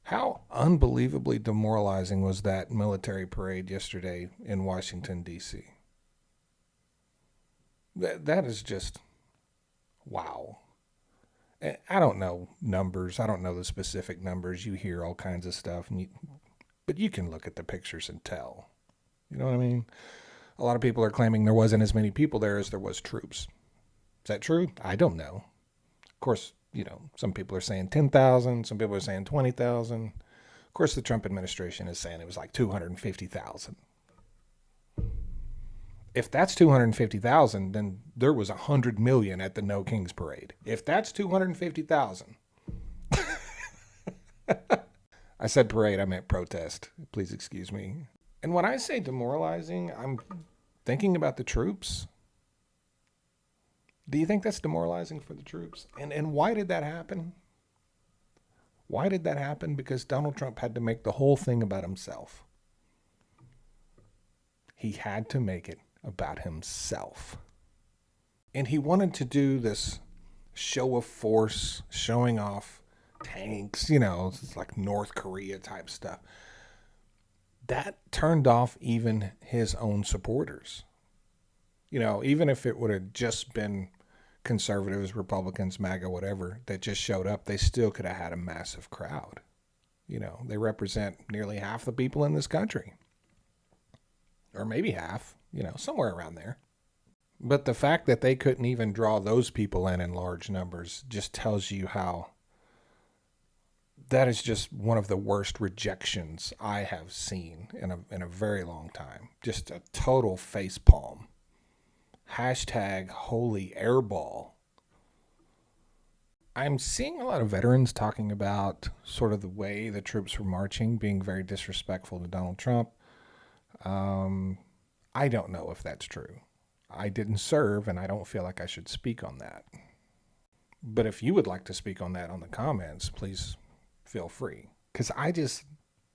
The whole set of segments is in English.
How unbelievably demoralizing was that military parade yesterday in Washington, D.C.? That is just wow. I don't know numbers. I don't know the specific numbers. You hear all kinds of stuff, but you can look at the pictures and tell. You know what I mean? A lot of people are claiming there wasn't as many people there as there was troops. Is that true? I don't know. Of course, some people are saying 10,000, some people are saying 20,000. Of course, the Trump administration is saying it was like 250,000. If that's 250,000, then there was 100 million at the No Kings parade. If that's 250,000, I said parade, I meant protest. Please excuse me. And when I say demoralizing, I'm thinking about the troops. Do you think that's demoralizing for the troops? And why did that happen? Why did that happen? Because Donald Trump had to make the whole thing about himself. He had to make it about himself. And he wanted to do this show of force, showing off tanks, it's like North Korea type stuff. That turned off even his own supporters. Even if it would have just been conservatives, Republicans, MAGA, whatever, that just showed up, they still could have had a massive crowd. They represent nearly half the people in this country. Or maybe half, somewhere around there. But the fact that they couldn't even draw those people in large numbers just tells you how that is just one of the worst rejections I have seen in a very long time. Just a total facepalm. Hashtag holy airball. I'm seeing a lot of veterans talking about sort of the way the troops were marching, being very disrespectful to Donald Trump. I don't know if that's true. I didn't serve, and I don't feel like I should speak on that. But if you would like to speak on that on the comments, please feel free. Because I just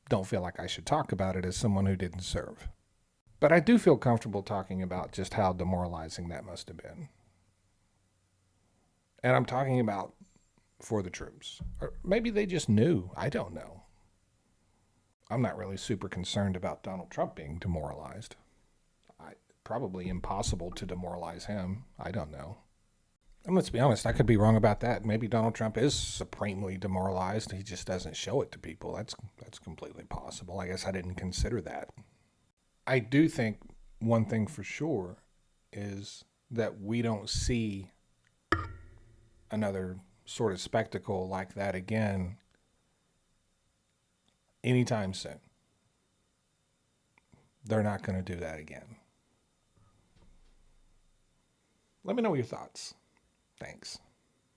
don't feel like I should talk about it as someone who didn't serve. But I do feel comfortable talking about just how demoralizing that must have been. And I'm talking about for the troops. Or maybe they just knew. I don't know. I'm not really super concerned about Donald Trump being demoralized. Probably impossible to demoralize him. I don't know. And let's be honest, I could be wrong about that. Maybe Donald Trump is supremely demoralized. He just doesn't show it to people. That's completely possible. I guess I didn't consider that. I do think one thing for sure is that we don't see another sort of spectacle like that again anytime soon. They're not going to do that again. Let me know your thoughts. Thanks.